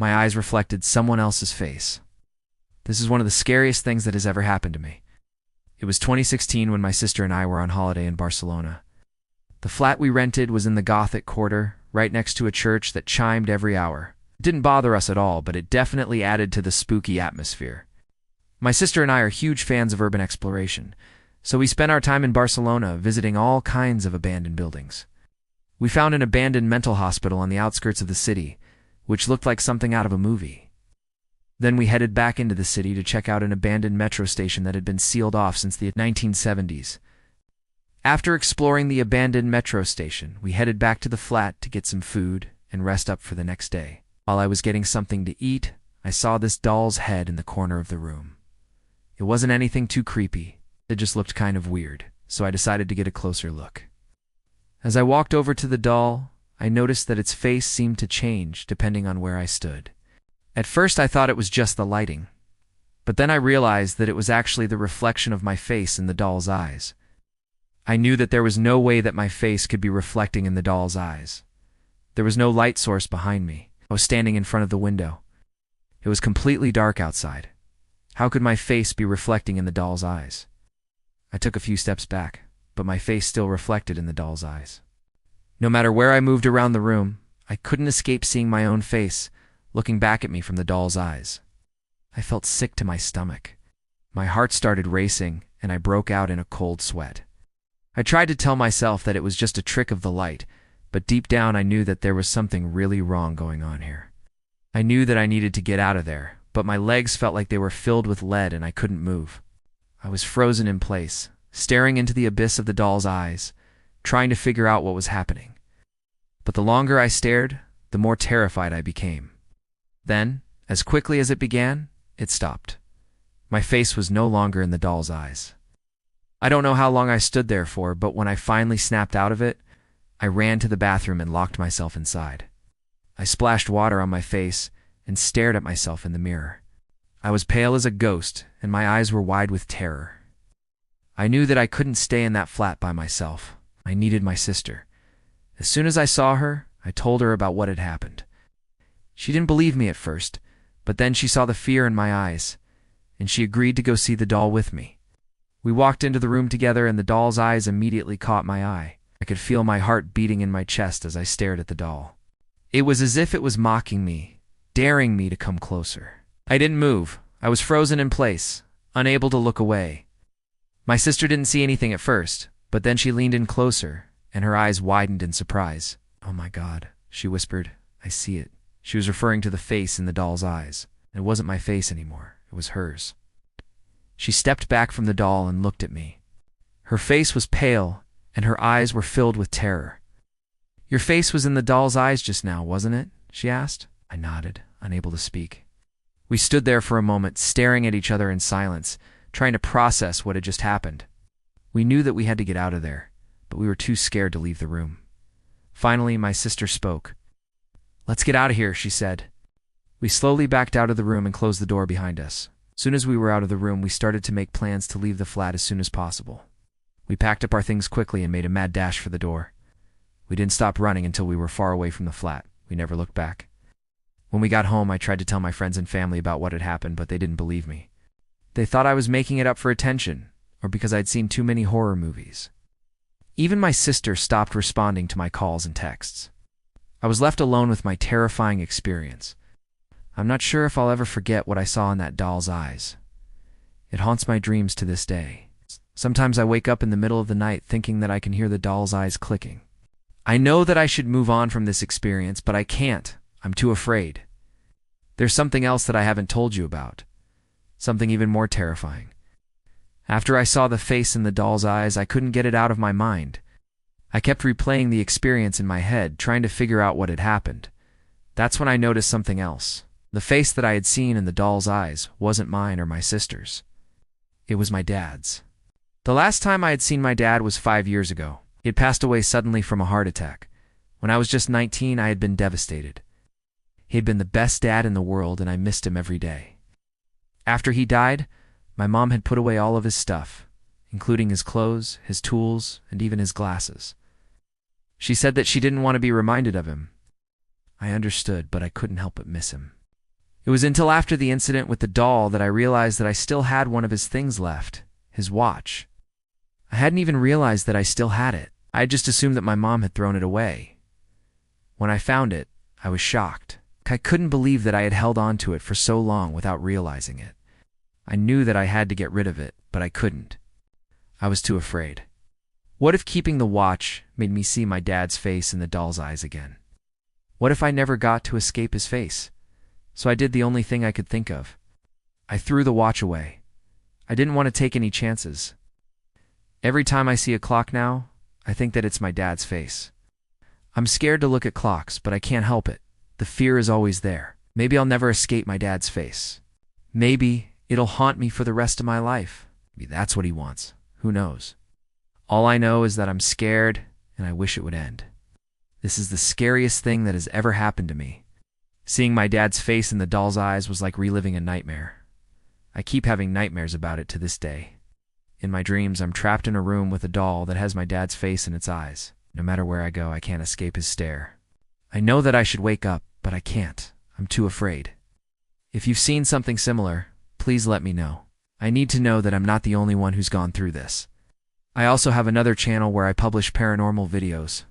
My eyes reflected someone else's face. This is one of the scariest things that has ever happened to me. It was 2016 when my sister and I were on holiday in Barcelona. The flat we rented was in the Gothic quarter, right next to a church that chimed every hour. It didn't bother us at all, but it definitely added to the spooky atmosphere. My sister and I are huge fans of urban exploration, so we spent our time in Barcelona visiting all kinds of abandoned buildings. We found an abandoned mental hospital on the outskirts of the city, which looked like something out of a movie. Then we headed back into the city to check out an abandoned metro station that had been sealed off since the 1970s. After exploring the abandoned metro station, we headed back to the flat to get some food and rest up for the next day. While I was getting something to eat, I saw this doll's head in the corner of the room. It wasn't anything too creepy, it just looked kind of weird, so I decided to get a closer look. As I walked over to the doll, I noticed that its face seemed to change depending on where I stood. At first I thought it was just the lighting, but then I realized that it was actually the reflection of my face in the doll's eyes. I knew that there was no way that my face could be reflecting in the doll's eyes. There was no light source behind me. I was standing in front of the window. It was completely dark outside. How could my face be reflecting in the doll's eyes? I took a few steps back, but my face still reflected in the doll's eyes. No matter where I moved around the room, I couldn't escape seeing my own face looking back at me from the doll's eyes. I felt sick to my stomach. My heart started racing, and I broke out in a cold sweat. I tried to tell myself that it was just a trick of the light, but deep down I knew that there was something really wrong going on here. I knew that I needed to get out of there, but my legs felt like they were filled with lead and I couldn't move. I was frozen in place, staring into the abyss of the doll's eyes, trying to figure out what was happening. But the longer I stared, the more terrified I became. Then, as quickly as it began, it stopped. My face was no longer in the doll's eyes. I don't know how long I stood there for, but when I finally snapped out of it, I ran to the bathroom and locked myself inside. I splashed water on my face and stared at myself in the mirror. I was pale as a ghost, and my eyes were wide with terror. I knew that I couldn't stay in that flat by myself. I needed my sister. As soon as I saw her, I told her about what had happened. She didn't believe me at first, but then she saw the fear in my eyes, and she agreed to go see the doll with me. We walked into the room together, and the doll's eyes immediately caught my eye. I could feel my heart beating in my chest as I stared at the doll. It was as if it was mocking me, daring me to come closer. I didn't move. I was frozen in place, unable to look away. My sister didn't see anything at first, but then she leaned in closer, and her eyes widened in surprise. "Oh my God," she whispered. "I see it." She was referring to the face in the doll's eyes. It wasn't my face anymore. It was hers. She stepped back from the doll and looked at me. Her face was pale, and her eyes were filled with terror. "Your face was in the doll's eyes just now, wasn't it?" she asked. I nodded, unable to speak. We stood there for a moment, staring at each other in silence, trying to process what had just happened. We knew that we had to get out of there, but we were too scared to leave the room. Finally, my sister spoke. "Let's get out of here," she said. We slowly backed out of the room and closed the door behind us. As soon as we were out of the room, we started to make plans to leave the flat as soon as possible. We packed up our things quickly and made a mad dash for the door. We didn't stop running until we were far away from the flat. We never looked back. When we got home, I tried to tell my friends and family about what had happened, but they didn't believe me. They thought I was making it up for attention, or because I'd seen too many horror movies. Even my sister stopped responding to my calls and texts. I was left alone with my terrifying experience. I'm not sure if I'll ever forget what I saw in that doll's eyes. It haunts my dreams to this day. Sometimes I wake up in the middle of the night thinking that I can hear the doll's eyes clicking. I know that I should move on from this experience, but I can't. I'm too afraid. There's something else that I haven't told you about. Something even more terrifying. After I saw the face in the doll's eyes, I couldn't get it out of my mind. I kept replaying the experience in my head, trying to figure out what had happened. That's when I noticed something else. The face that I had seen in the doll's eyes wasn't mine or my sister's. It was my dad's. The last time I had seen my dad was 5 years ago. He had passed away suddenly from a heart attack. When I was just 19, I had been devastated. He had been the best dad in the world, and I missed him every day. After he died, my mom had put away all of his stuff, including his clothes, his tools, and even his glasses. She said that she didn't want to be reminded of him. I understood, but I couldn't help but miss him. It was until after the incident with the doll that I realized that I still had one of his things left, his watch. I hadn't even realized that I still had it. I had just assumed that my mom had thrown it away. When I found it, I was shocked. I couldn't believe that I had held on to it for so long without realizing it. I knew that I had to get rid of it, but I couldn't. I was too afraid. What if keeping the watch made me see my dad's face in the doll's eyes again? What if I never got to escape his face? So I did the only thing I could think of. I threw the watch away. I didn't want to take any chances. Every time I see a clock now, I think that it's my dad's face. I'm scared to look at clocks, but I can't help it. The fear is always there. Maybe I'll never escape my dad's face. Maybe it'll haunt me for the rest of my life. Maybe that's what he wants. Who knows? All I know is that I'm scared and I wish it would end. This is the scariest thing that has ever happened to me. Seeing my dad's face in the doll's eyes was like reliving a nightmare. I keep having nightmares about it to this day. In my dreams, I'm trapped in a room with a doll that has my dad's face in its eyes. No matter where I go, I can't escape his stare. I know that I should wake up, but I can't. I'm too afraid. If you've seen something similar, please let me know. I need to know that I'm not the only one who's gone through this. I also have another channel where I publish paranormal videos,